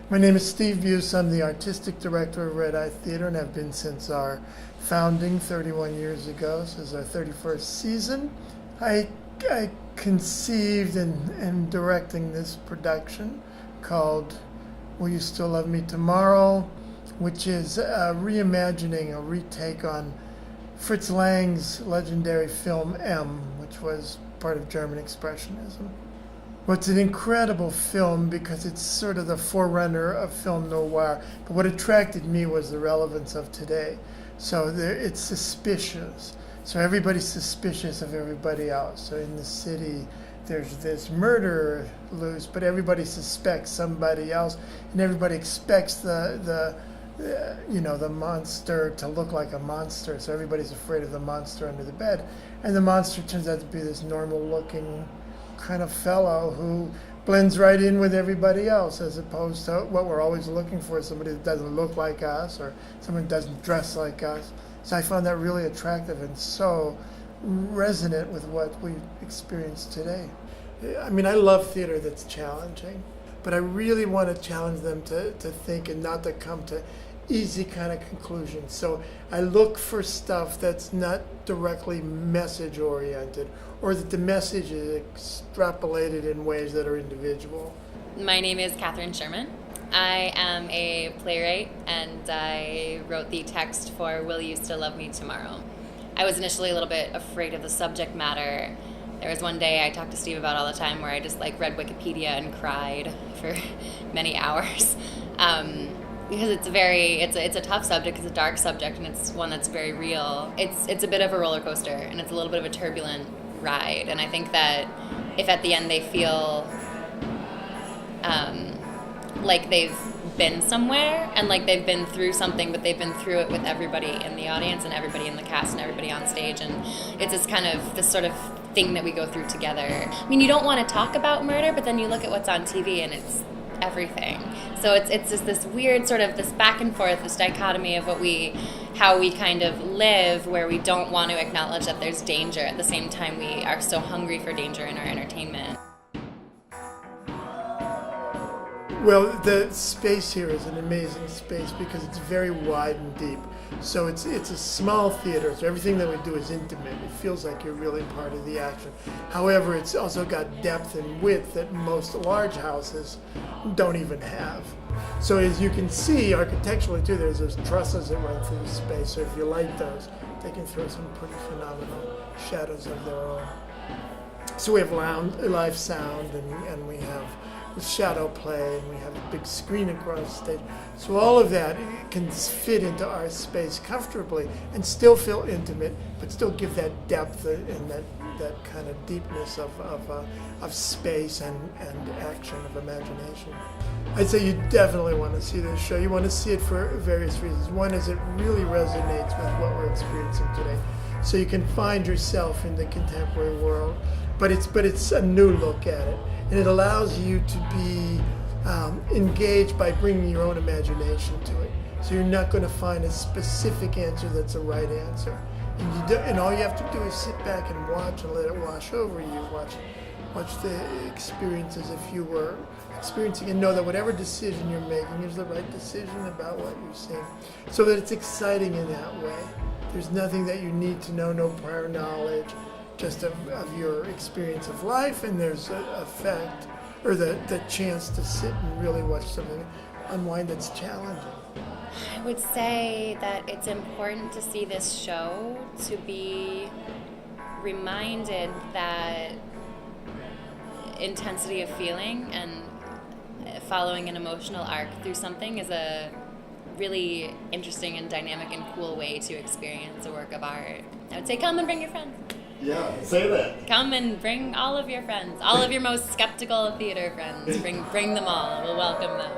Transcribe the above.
My name is Steve Busa. I'm the artistic director of Red Eye Theater, and have been since our founding 31 years ago. This is our 31st season. I conceived and directing this production called Will You Still Love Me Tomorrow, which is a reimagining, a retake on Fritz Lang's legendary film M, which was part of German Expressionism. Well, it's an incredible film because it's sort of the forerunner of film noir. But what attracted me was the relevance of today. So it's suspicious. So everybody's suspicious of everybody else. So in the city, there's this murder loose, but everybody suspects somebody else, and everybody expects the monster to look like a monster. So everybody's afraid of the monster under the bed, and the monster turns out to be this normal-looking kind of fellow who blends right in with everybody else, as opposed to what we're always looking for, somebody that doesn't look like us or someone who doesn't dress like us. So I found that really attractive and so resonant with what we experience today. I mean, I love theater that's challenging, but I really want to challenge them to think and not to come to easy kind of conclusions. So I look for stuff that's not directly message oriented, or that the message is extrapolated in ways that are individual. My name is Katharine Sherman. I am a playwright, and I wrote the text for Will You Still Love Me Tomorrow. I was initially a little bit afraid of the subject matter. There was one day I talked to Steve about all the time where I just read Wikipedia and cried for many hours. Because it's a tough subject, it's a dark subject, and it's one that's very real. It's a bit of a roller coaster, and it's a little bit of a turbulent ride. And I think that if at the end they feel like they've been somewhere and like they've been through something, but they've been through it with everybody in the audience and everybody in the cast and everybody on stage, and it's this sort of thing that we go through together. I mean, you don't want to talk about murder, but then you look at what's on TV and it's everything. So it's just this weird sort of this back and forth, this dichotomy of how we kind of live, where we don't want to acknowledge that there's danger. At the same time, we are so hungry for danger in our entertainment. Well, the space here is an amazing space because it's very wide and deep. So it's a small theater, so everything that we do is intimate. It feels like you're really part of the action. However, it's also got depth and width that most large houses don't even have. So as you can see, architecturally too, there's those trusses that run through the space. So if you light those, they can throw some pretty phenomenal shadows of their own. So we have live sound, and we have shadow play, and we have a big screen across the stage. So all of that can fit into our space comfortably and still feel intimate, but still give that depth and that kind of deepness of space and action, of imagination. I'd say you definitely want to see this show. You want to see it for various reasons. One is it really resonates with what we're experiencing today. So you can find yourself in the contemporary world, but it's a new look at it. And it allows you to be engaged by bringing your own imagination to it. So you're not going to find a specific answer that's a right answer. And all you have to do is sit back and watch and let it wash over you. Watch the experience as if you were experiencing, and know that whatever decision you're making is the right decision about what you're seeing. So that it's exciting in that way. There's nothing that you need to know, no prior knowledge, just of your experience of life, and there's a fact, or the chance to sit and really watch something unwind that's challenging. I would say that it's important to see this show to be reminded that intensity of feeling and following an emotional arc through something is a really interesting and dynamic and cool way to experience a work of art. I would say come and bring your friends. Yeah, say that. Come and bring all of your friends, all of your most skeptical theater friends. Bring them all. We'll welcome them.